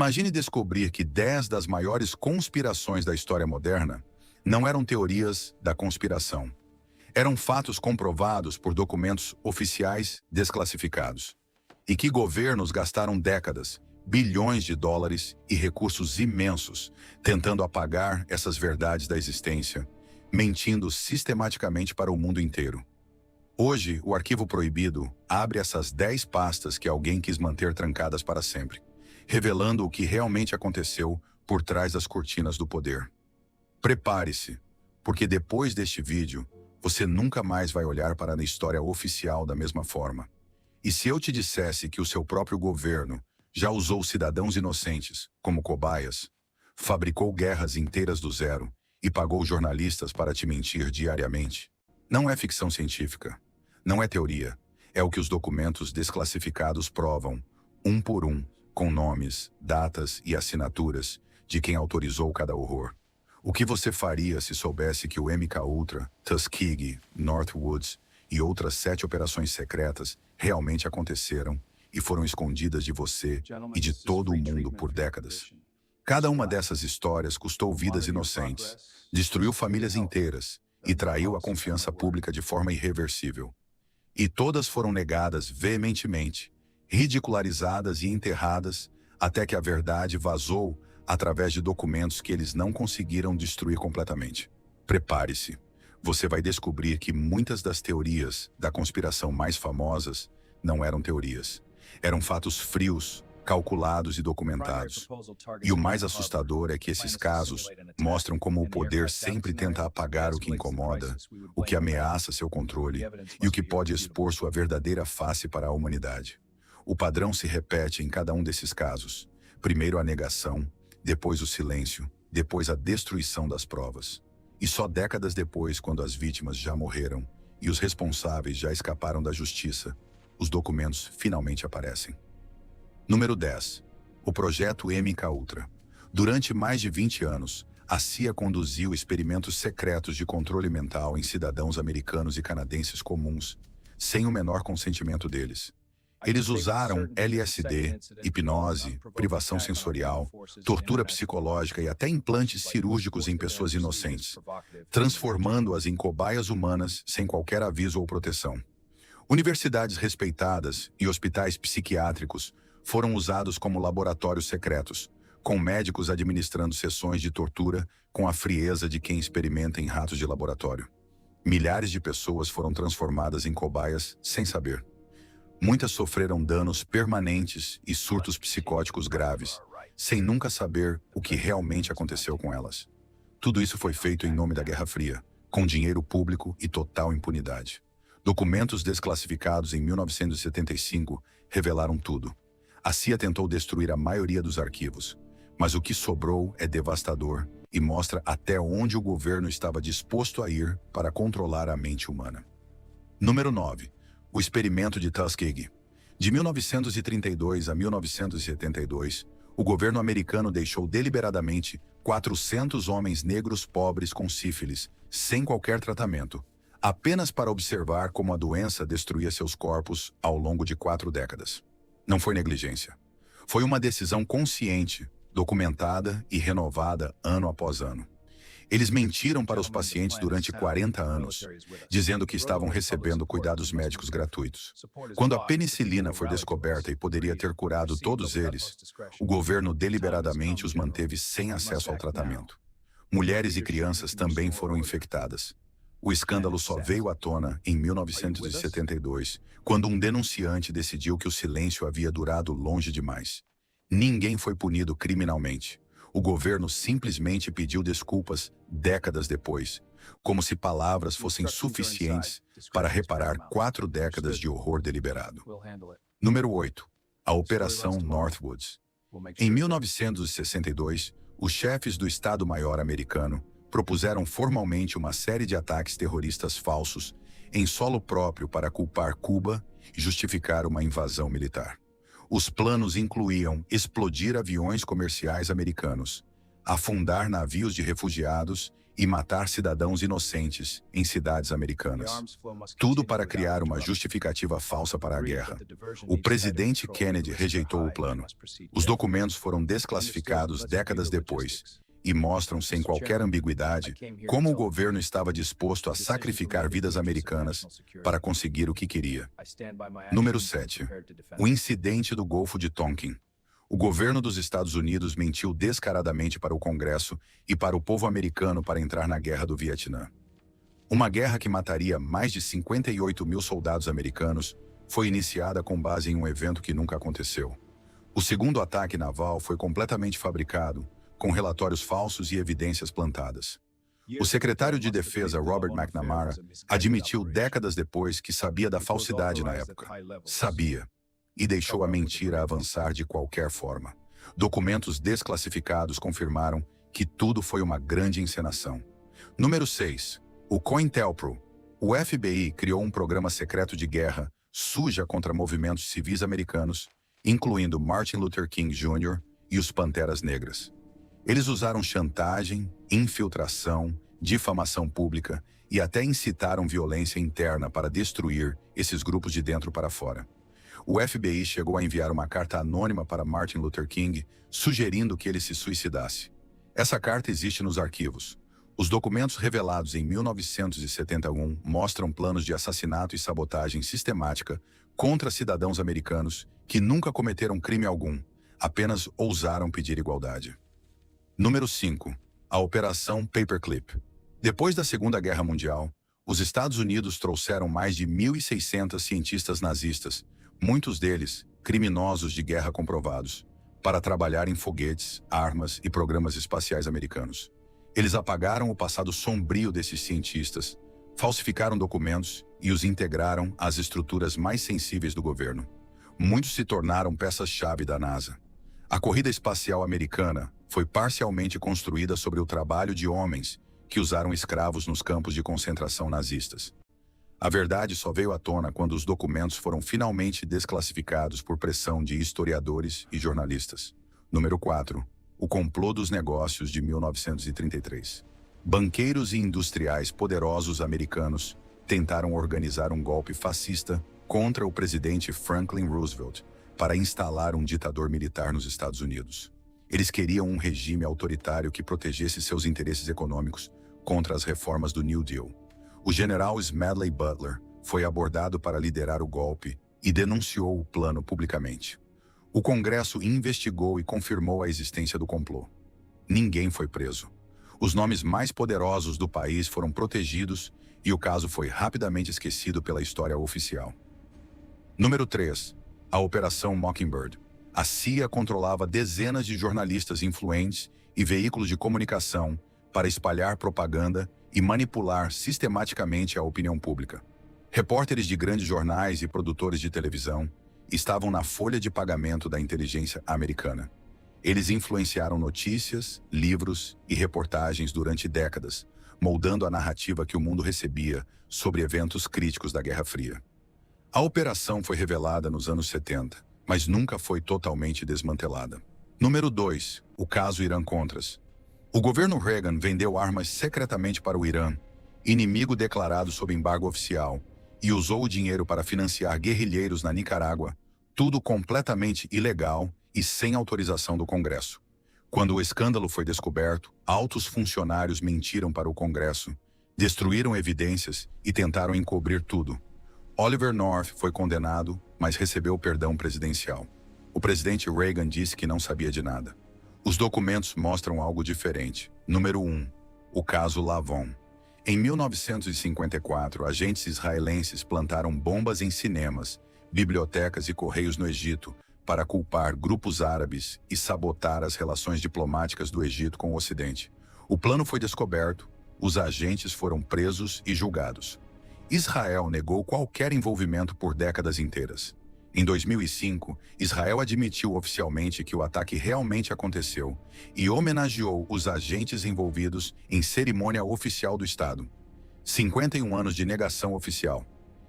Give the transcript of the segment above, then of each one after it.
Imagine descobrir que 10 das maiores conspirações da história moderna não eram teorias da conspiração. Eram fatos comprovados por documentos oficiais desclassificados. E que governos gastaram décadas, bilhões de dólares e recursos imensos tentando apagar essas verdades da existência, mentindo sistematicamente para o mundo inteiro. Hoje, o Arquivo Proibido abre essas 10 pastas que alguém quis manter trancadas para sempre, revelando o que realmente aconteceu por trás das cortinas do poder. Prepare-se, porque depois deste vídeo, você nunca mais vai olhar para a história oficial da mesma forma. E se eu te dissesse que o seu próprio governo já usou cidadãos inocentes como cobaias, fabricou guerras inteiras do zero e pagou jornalistas para te mentir diariamente? Não é ficção científica, não é teoria, é o que os documentos desclassificados provam, um por um, com nomes, datas e assinaturas de quem autorizou cada horror. O que você faria se soubesse que o MKUltra, Tuskegee, Northwoods e outras 7 operações secretas realmente aconteceram e foram escondidas de você e de todo o mundo por décadas? Cada uma dessas histórias custou vidas inocentes, destruiu famílias inteiras e traiu a confiança pública de forma irreversível. E todas foram negadas veementemente, ridicularizadas e enterradas até que a verdade vazou através de documentos que eles não conseguiram destruir completamente. Prepare-se. Você vai descobrir que muitas das teorias da conspiração mais famosas não eram teorias. Eram fatos frios, calculados e documentados. E o mais assustador é que esses casos mostram como o poder sempre tenta apagar o que incomoda, o que ameaça seu controle e o que pode expor sua verdadeira face para a humanidade. O padrão se repete em cada um desses casos. Primeiro a negação, depois o silêncio, depois a destruição das provas. E só décadas depois, quando as vítimas já morreram e os responsáveis já escaparam da justiça, os documentos finalmente aparecem. Número 10. O projeto MKUltra. Durante mais de 20 anos, a CIA conduziu experimentos secretos de controle mental em cidadãos americanos e canadenses comuns, sem o menor consentimento deles. Eles usaram LSD, hipnose, privação sensorial, tortura psicológica e até implantes cirúrgicos em pessoas inocentes, transformando-as em cobaias humanas sem qualquer aviso ou proteção. Universidades respeitadas e hospitais psiquiátricos foram usados como laboratórios secretos, com médicos administrando sessões de tortura com a frieza de quem experimenta em ratos de laboratório. Milhares de pessoas foram transformadas em cobaias sem saber. Muitas sofreram danos permanentes e surtos psicóticos graves, sem nunca saber o que realmente aconteceu com elas. Tudo isso foi feito em nome da Guerra Fria, com dinheiro público e total impunidade. Documentos desclassificados em 1975 revelaram tudo. A CIA tentou destruir a maioria dos arquivos, mas o que sobrou é devastador e mostra até onde o governo estava disposto a ir para controlar a mente humana. Número 9. O experimento de Tuskegee. De 1932 a 1972, o governo americano deixou deliberadamente 400 homens negros pobres com sífilis, sem qualquer tratamento, apenas para observar como a doença destruía seus corpos ao longo de 4 décadas. Não foi negligência. Foi uma decisão consciente, documentada e renovada ano após ano. Eles mentiram para os pacientes durante 40 anos, dizendo que estavam recebendo cuidados médicos gratuitos. Quando a penicilina foi descoberta e poderia ter curado todos eles, o governo deliberadamente os manteve sem acesso ao tratamento. Mulheres e crianças também foram infectadas. O escândalo só veio à tona em 1972, quando um denunciante decidiu que o silêncio havia durado longe demais. Ninguém foi punido criminalmente. O governo simplesmente pediu desculpas décadas depois, como se palavras fossem suficientes para reparar 4 décadas de horror deliberado. Número 8. A Operação Northwoods. Em 1962, os chefes do Estado-Maior americano propuseram formalmente uma série de ataques terroristas falsos em solo próprio para culpar Cuba e justificar uma invasão militar. Os planos incluíam explodir aviões comerciais americanos, afundar navios de refugiados e matar cidadãos inocentes em cidades americanas. Tudo para criar uma justificativa falsa para a guerra. O presidente Kennedy rejeitou o plano. Os documentos foram desclassificados décadas depois e mostram sem qualquer ambiguidade como o governo estava disposto a sacrificar vidas americanas para conseguir o que queria. Número 7. O incidente do Golfo de Tonkin. O governo dos Estados Unidos mentiu descaradamente para o Congresso e para o povo americano para entrar na Guerra do Vietnã. Uma guerra que mataria mais de 58 mil soldados americanos foi iniciada com base em um evento que nunca aconteceu. O segundo ataque naval foi completamente fabricado, com relatórios falsos e evidências plantadas. O secretário de Defesa, Robert McNamara, admitiu décadas depois que sabia da falsidade na época. Sabia. E deixou a mentira avançar de qualquer forma. Documentos desclassificados confirmaram que tudo foi uma grande encenação. Número 6. O COINTELPRO. O FBI criou um programa secreto de guerra suja contra movimentos civis americanos, incluindo Martin Luther King Jr. e os Panteras Negras. Eles usaram chantagem, infiltração, difamação pública e até incitaram violência interna para destruir esses grupos de dentro para fora. O FBI chegou a enviar uma carta anônima para Martin Luther King, sugerindo que ele se suicidasse. Essa carta existe nos arquivos. Os documentos revelados em 1971 mostram planos de assassinato e sabotagem sistemática contra cidadãos americanos que nunca cometeram crime algum, apenas ousaram pedir igualdade. Número 5. A Operação Paperclip. Depois da Segunda Guerra Mundial, os Estados Unidos trouxeram mais de 1.600 cientistas nazistas, muitos deles criminosos de guerra comprovados, para trabalhar em foguetes, armas e programas espaciais americanos. Eles apagaram o passado sombrio desses cientistas, falsificaram documentos e os integraram às estruturas mais sensíveis do governo. Muitos se tornaram peças-chave da NASA. A corrida espacial americana foi parcialmente construída sobre o trabalho de homens que usaram escravos nos campos de concentração nazistas. A verdade só veio à tona quando os documentos foram finalmente desclassificados por pressão de historiadores e jornalistas. Número 4. O complô dos negócios de 1933. Banqueiros e industriais poderosos americanos tentaram organizar um golpe fascista contra o presidente Franklin Roosevelt para instalar um ditador militar nos Estados Unidos. Eles queriam um regime autoritário que protegesse seus interesses econômicos contra as reformas do New Deal. O general Smedley Butler foi abordado para liderar o golpe e denunciou o plano publicamente. O Congresso investigou e confirmou a existência do complô. Ninguém foi preso. Os nomes mais poderosos do país foram protegidos e o caso foi rapidamente esquecido pela história oficial. Número 3. A Operação Mockingbird. A CIA controlava dezenas de jornalistas influentes e veículos de comunicação para espalhar propaganda e manipular sistematicamente a opinião pública. Repórteres de grandes jornais e produtores de televisão estavam na folha de pagamento da inteligência americana. Eles influenciaram notícias, livros e reportagens durante décadas, moldando a narrativa que o mundo recebia sobre eventos críticos da Guerra Fria. A operação foi revelada nos anos 70, mas nunca foi totalmente desmantelada. Número 2. O caso Irã-Contras. O governo Reagan vendeu armas secretamente para o Irã, inimigo declarado sob embargo oficial, e usou o dinheiro para financiar guerrilheiros na Nicarágua, tudo completamente ilegal e sem autorização do Congresso. Quando o escândalo foi descoberto, altos funcionários mentiram para o Congresso, destruíram evidências e tentaram encobrir tudo. Oliver North foi condenado, mas recebeu perdão presidencial. O presidente Reagan disse que não sabia de nada. Os documentos mostram algo diferente. Número 1. O caso Lavon. Em 1954, agentes israelenses plantaram bombas em cinemas, bibliotecas e correios no Egito para culpar grupos árabes e sabotar as relações diplomáticas do Egito com o Ocidente. O plano foi descoberto, os agentes foram presos e julgados. Israel negou qualquer envolvimento por décadas inteiras. Em 2005, Israel admitiu oficialmente que o ataque realmente aconteceu e homenageou os agentes envolvidos em cerimônia oficial do Estado. 51 anos de negação oficial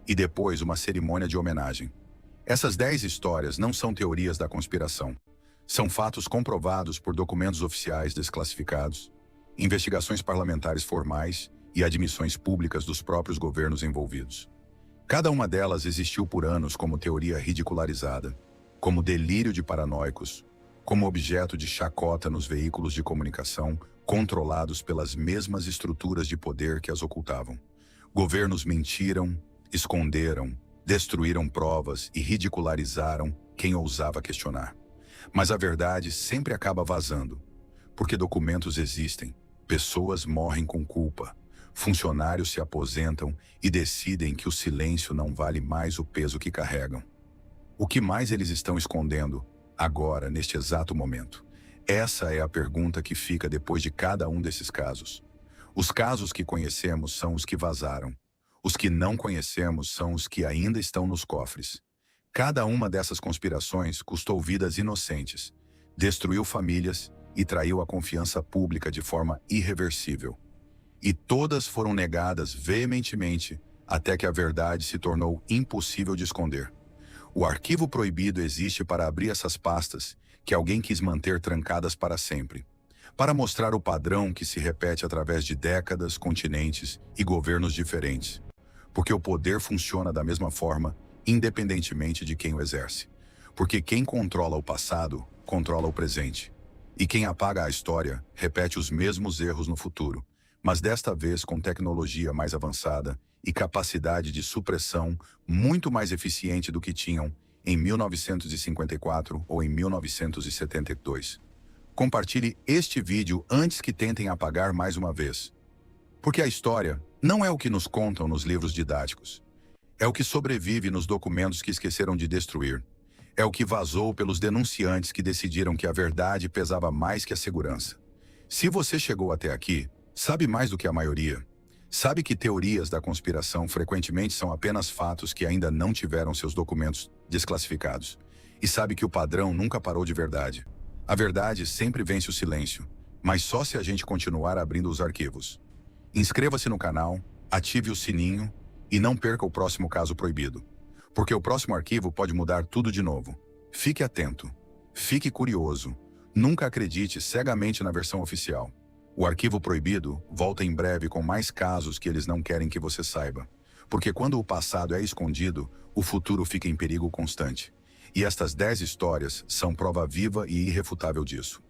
e depois uma cerimônia de homenagem. Essas 10 histórias não são teorias da conspiração. São fatos comprovados por documentos oficiais desclassificados. investigações parlamentares formais e admissões públicas dos próprios governos envolvidos. Cada uma delas existiu por anos como teoria ridicularizada, como delírio de paranoicos, como objeto de chacota nos veículos de comunicação controlados pelas mesmas estruturas de poder que as ocultavam. Governos mentiram, esconderam, destruíram provas e ridicularizaram quem ousava questionar. Mas a verdade sempre acaba vazando, porque documentos existem, pessoas morrem com culpa, funcionários se aposentam e decidem que o silêncio não vale mais o peso que carregam. O que mais eles estão escondendo, agora, neste exato momento? Essa é a pergunta que fica depois de cada um desses casos. Os casos que conhecemos são os que vazaram. Os que não conhecemos são os que ainda estão nos cofres. Cada uma dessas conspirações custou vidas inocentes, destruiu famílias e traiu a confiança pública de forma irreversível. E todas foram negadas veementemente até que a verdade se tornou impossível de esconder. O arquivo proibido existe para abrir essas pastas que alguém quis manter trancadas para sempre, para mostrar o padrão que se repete através de décadas, continentes e governos diferentes. Porque o poder funciona da mesma forma, independentemente de quem o exerce. Porque quem controla o passado, controla o presente. E quem apaga a história, repete os mesmos erros no futuro, mas desta vez com tecnologia mais avançada e capacidade de supressão muito mais eficiente do que tinham em 1954 ou em 1972. Compartilhe este vídeo antes que tentem apagar mais uma vez. Porque a história não é o que nos contam nos livros didáticos. É o que sobrevive nos documentos que esqueceram de destruir. É o que vazou pelos denunciantes que decidiram que a verdade pesava mais que a segurança. Se você chegou até aqui, sabe mais do que a maioria. Sabe que teorias da conspiração frequentemente são apenas fatos que ainda não tiveram seus documentos desclassificados. E sabe que o padrão nunca parou de verdade. A verdade sempre vence o silêncio, mas só se a gente continuar abrindo os arquivos. Inscreva-se no canal, ative o sininho e não perca o próximo caso proibido. Porque o próximo arquivo pode mudar tudo de novo. Fique atento. Fique curioso. Nunca acredite cegamente na versão oficial. O arquivo proibido volta em breve com mais casos que eles não querem que você saiba. Porque quando o passado é escondido, o futuro fica em perigo constante. E estas 10 histórias são prova viva e irrefutável disso.